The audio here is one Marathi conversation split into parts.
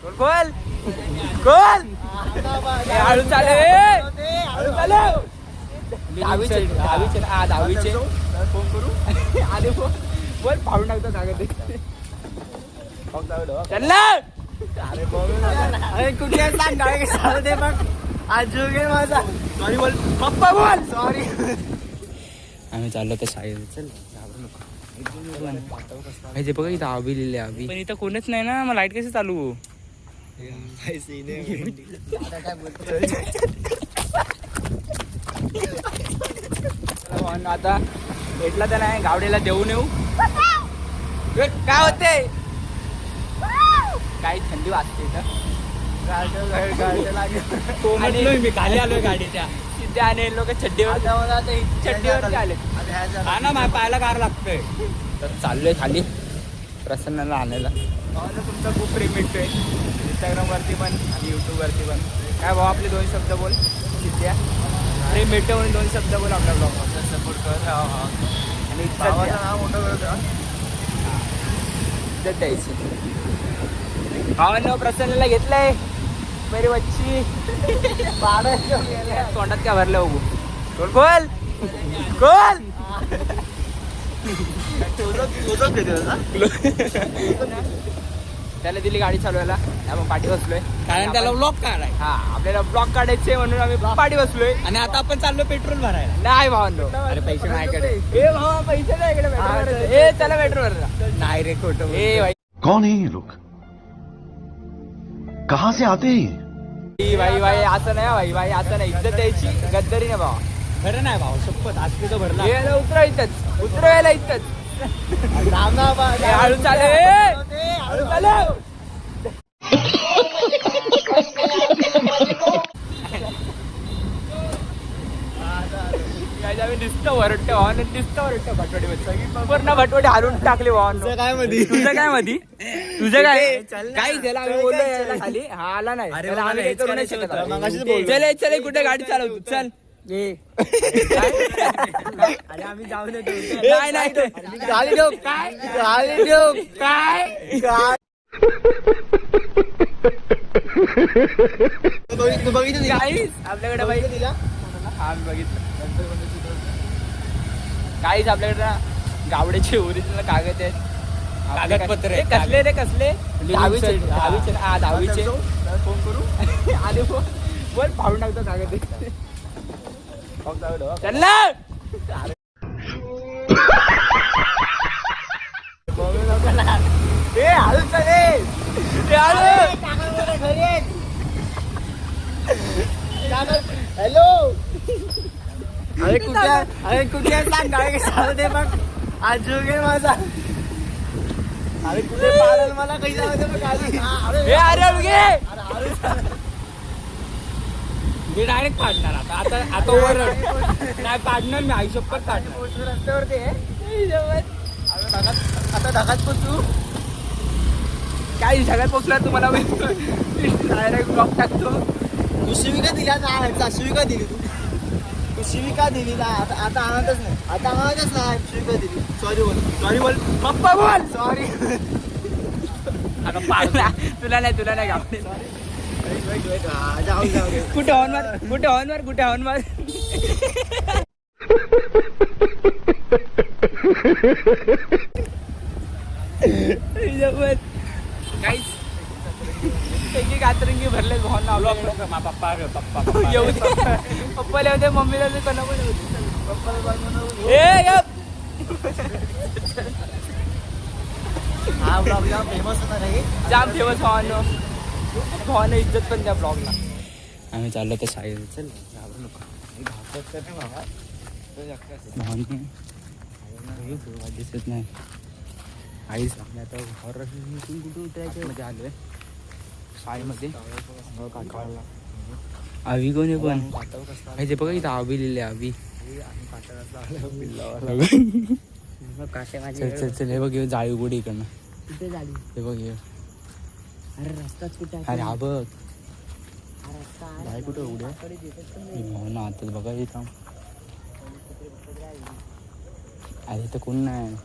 कोण कोण हळू चालू हळू चालू दहावीचे दहावीचे फोन करू आले फोन बोल पाहून टाकतो सांगते चल अरे कुठे सांग गाडी चालू दे मग आज जीव घे माझा सॉरी बोल पप्पा बोल सॉरी आम्ही चाललो तर शाळेत चल ते बघा इथं आवी लिहिले आवी पण इथं कोणच नाही ना मग लाईट कशी चालू आता भेटला तर नाही गावडेला देऊन येऊ काय होते काही थंडी वाजते मी खाली आलोय गाडीच्या तिथे आणि लोक चड्डीवर आले हा ना माझ्या पायाला कार लागतोय तर चाललोय खाली प्रसन्नाला आणायला तुमचा खूप प्रेम भेटतोय इंस्टाग्राम वरती पण आणि युट्यूब वरती पण काय भाऊ आपले 2 शब्द बोल तिथे प्रेम भेटतो म्हणून 2 शब्द बोल आपल्या ब्लॉग सपोर्ट कर आणि इज्जत द्यायची भावांनो प्रसन्नाला घेतलंय मेरी बच्ची तोंडात काय भरलं बघू कोण कोण त्याला दिली गाडी चालवायला आपण पाठी बसलोय कारण त्याला ब्लॉक काढाय हा आपल्याला ब्लॉक काढायचे म्हणून आम्ही पाठी बसलोय आणि आता आपण चाललो पेट्रोल भरायला नाही भावांनो अरे पैसे माझ्याकडे हे भावा पैसे नाही इकडे चला पेट्रोल भरला नाही रे खोटं हे भाई कौन है ये लोग कहाँ से आते हैं भाई भाई असं नाही भाई भाई असं नाही इज्जत द्यायची गद्दारी नाही भावा खरं नाही भाऊ शपथ आज तर भरला उतरा इथंच उतरवायला इथंच हळू चालू हळू चालू दिसतं वरट्ट वाहन दिसतं वरट्ट भटवडी पूर्ण भटवडी हालून टाकले वाहन काय मधी तुझं काय मधी तुझं काय काही त्याला आम्ही बोललो खाली हा आला नाही चल चल कुठे गाडी चालवतो चल अरे आम्ही जाऊन नाही नाही गाडी ठेव काय गाडी ठेव काय बघितलं आपल्याकडे बाईक दिला आम्ही बघितलं काहीच आपल्याकडे गावड्याचे ओरिजिनल कागद आहेत कागदपत्र कसले रे कसले दहावीचे फोन करू आले फोन बोल पाहून टाकतो कागद चल हॅलो अरे कुठे सांग गाडी चालू दे मग आज जीव घे माझा अरे कुठे पाडल मला काही जाऊ दे गाडी अरे मी डायरेक्ट काढणार आता वर नाही काढणार मी आई शपथ काढणार रस्त्यावरती आता ढगात पोचू काही ढगात पोचला तुम्हाला डायरेक्ट ब्लॉक टाकतो तू शिविका दिला शिविका दिली तू शिविका दिली ना आता आणतच नाही शिविका दिली सॉरी बोल पप्पा बोल सॉरी तुला नाही गावते कुठे हॉर्न मार काहीच कातरंगी भरले पप्पा येऊ दे पप्पाला होते मम्मीला कोणा फेमस होता नाही जाम फेमस भावानं इज्जत पण त्या ब्लॉगला आम्ही चाललो तर शाळेत चल दिसत नाही आईच आता हॉरर कुठे उतरायचं मध्ये आलोय शाळेमध्ये आवी कोण आहे पण माहिती बघा इथं आवी लिहिले आवी चल चल हे बघ जाळी उघडी इकडनं हे बघ अरे रस्ताच कुठे अरे हा बघ कुठे उघड्या हो ना आता बघा इथं अरे तर कोण नाही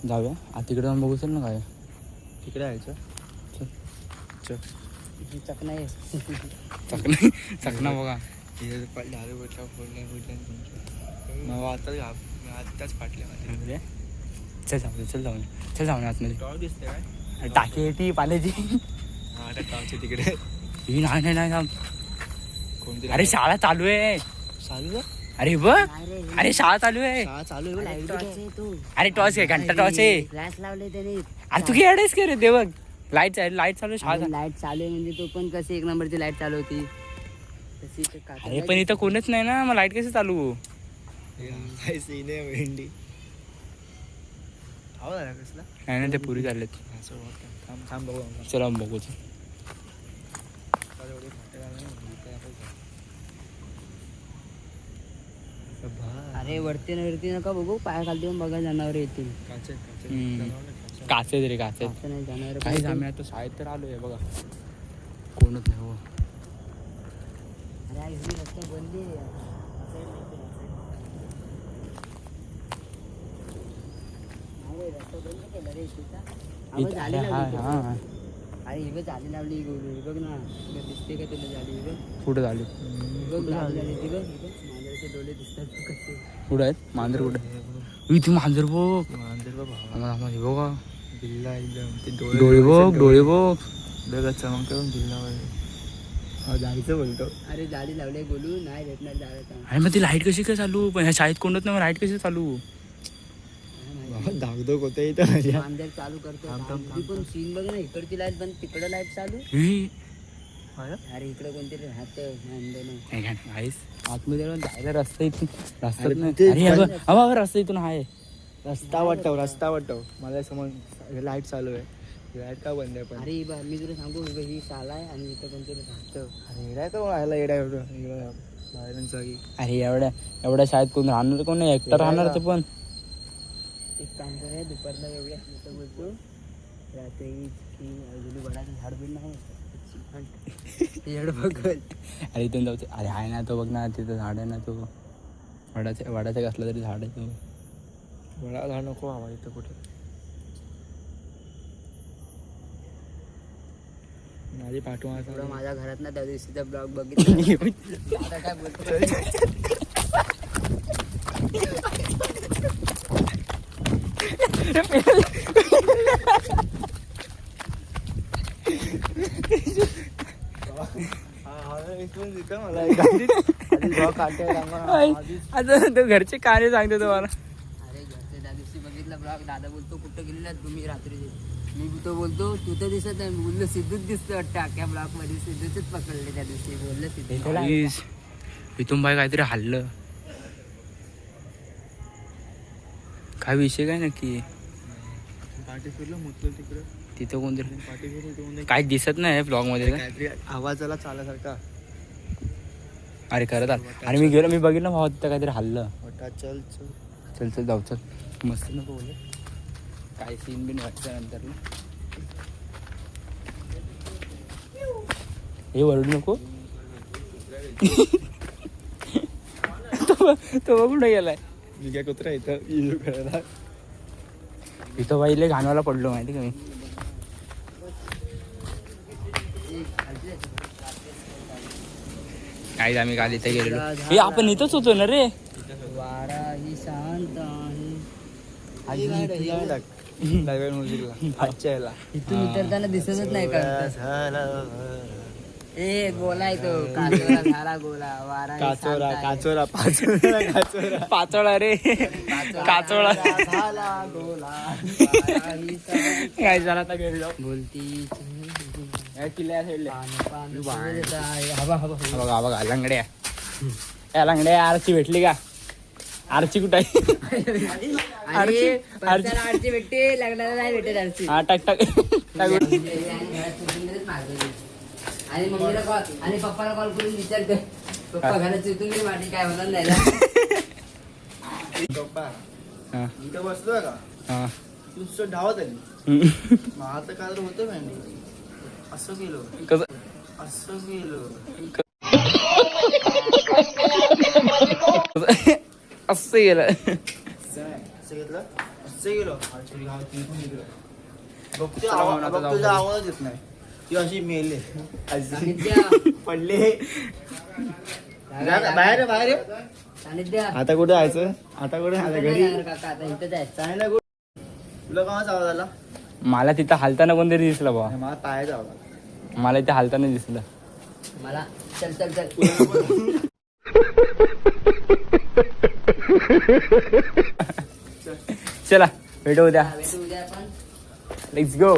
जाऊया आता तिकडे जाऊन बघू चल ना काय तिकडे यायचं चकना आहे. चकना बघा. आताच फाटल्या चल जाऊन आतमध्ये. टॉर्च दिसते काय टाकी आहे ती पाण्याची. हा त्या टॉर्च तिकडे ही नाही थांब. कोणती अरे शाळा चालू आहे. चालू अरे बघ. अरे शाळा चालू आहे. शाळा चालू आहे लाईट आहे तू. अरे टॉर्च आहे घंटा टॉर्च आहे. फ्लॅश लावले त्याने. अरे तू खेळायस का रे ते बघ. लाईट चालू आहे शाळा. लाईट चालू आहे म्हणजे तो पण कशी 1 नंबरची लाईट चालू होती तशी ते काका अरे पण इथं कोणच नाही ना मग लाईट कशी चालू. सीन आहे भेंडी आवाज आला कसला नाही ना ते पुरी चाललेत. थांब बघू चला बघू. अरे वरती नका बघू पाया खालती पण बघा जनावर येतील. काचे रे काचे. असं नाही जनावर काहीच आम्ही आता शाळेत तर आलोय बघा. कोणच नाही हो. अरे ही रस्ता बंदी आहे. अरे रस्ता बंद केला रे इथचा. अबे झाली लावली. हा अरे ही बघ झाली लावली गोलू. बघ ना दिसते का तुला झाली बघ. कुठं झाली. बघ झाली ती बघ. मांजराचे डोळे दिसतात कसे. कुठं आहेत मांजर कुठं. इथे मांजर बघ. हे बघा बिल्ला एकदम ते डोळे बघ. डोळ्यात चमकते पण बिल्ला जायचं बोलतो. अरे जाळी लावले गोलू नाही भेटणार जायला. अरे मग ती लाईट कशी काय चालू. पण ह्या शाळेत कोणत नाही लाईट कशी चालू. धाकधोक होते इथं मांजर चालू करतो. पण सीन बघ ना इकडची लाईट बंद तिकडे लाईट चालू. अरे इकडे कोणतरी राहतं आतमध्ये जायला रस्ता इथून रस्ता नाही. अरे रस्ता इथून आहे. रस्ता वाटव मला समज लाईट चालू आहे. लाईट का बंद आहे पण. अरे मी तुला सांगू ही शाळा आहे आणि इथं कोणतरी राहतं. अरे येडाय का व्हायला येडाय बाहेरांचा की. अरे एवढ्या शाळेत कोण राहणार कोण नाही. एकटा राहणार ते पण. एक काम करे दुपारला एवढ्या बोलतो रात्री की अजून वडाचं झाड बिड नाही एवढं बघल. अरे इथून जाऊ. अरे आहे ना तो बघ ना तिथं झाड आहे ना तो वडाचा कसला तरी झाड आहे तो. वडा झाड नको हवा इथं कुठे. माझी पाठवा माझ्या घरात ना त्या दिवशीचा ब्लॉग बघितला. आता काय बोलतो आता तो घरचे कार्य सांगतो तुम्हाला. अरे घरचे त्या दिवशी बघितला ब्लॉग. दादा बोलतो कुठं गेलेला तुम्ही रात्री. मी तो बोलतो तू तर दिसत नाही. बोललो सिद्धूच दिसतो वाटतं अख्या ब्लॉक मध्ये. सिद्धूच पकडले त्या दिवशी. बोललं सिद्धू इथून बाई काहीतरी हल्लं. काय विषय काय नक्की. पाठी फिरलं मुतलं तिकडं. तिथं कोणतरी पाठी फिरून काय दिसत नाही ब्लॉग मध्ये. काहीतरी आवाज आला चालासारखा. अरे खरं अरे मी बघितलं भावा तिथं काहीतरी हल्लं. चल चल जाऊ चल. मस्त नको बोल. काय सीन बिन वाटतं नंतर ना. हे वरडू नको. तो कुठे गेलाय. मी काय कुत्रा इथं करायला. इथं बाईले घाणवाला पडलो माहिती का मी. काहीच आम्ही काल इथे गेलेलो. हे आपण इथंच होतो ना रे. वारा ही शांत आहे. इथून उतरताना दिसतच नाही का. ए गोला आहे तो. काचोरा झाला गोला. वारा ही शांत आहे. काचोरा पाचोळा रे. काचोळा झाला गोला. वारा ही शांत काय झाला आता घरी जाऊ. बोलती किल्ल्या हवा बघा बघा लंगड्या. या लंगड्या आरची भेटली का. आरची कुठं आहे. आरची भेटते लग्नाला नाही भेटत आरची. हा टाक आणि मम्मीला कॉल आणि पप्पाला कॉल करून विचारते पप्पा घरात चितून गेली माझी काय होणार नाही. इथं बसलोय का हा नुसतं धावत आली. माझं काय होतं मॅम. असं गेलो असं गेलं. असं गेलो तुझा आवाज येत नाही ती अशी मेले सानिध्या पडले बाहेर बाहेर सानिध्या आता कुठे जायचं आता कुठे आता घरी काका आता इथं जायचं चायना कुठे तुला कामाच आवाज आला मला तिथं हालताना कोणतरी दिसलं बा मला पायाचा आवाज आला. मला इथे हालताना दिसलं मला चल चल चल चला भेटू उद्या भेटू उद्या आपण लेट्स गो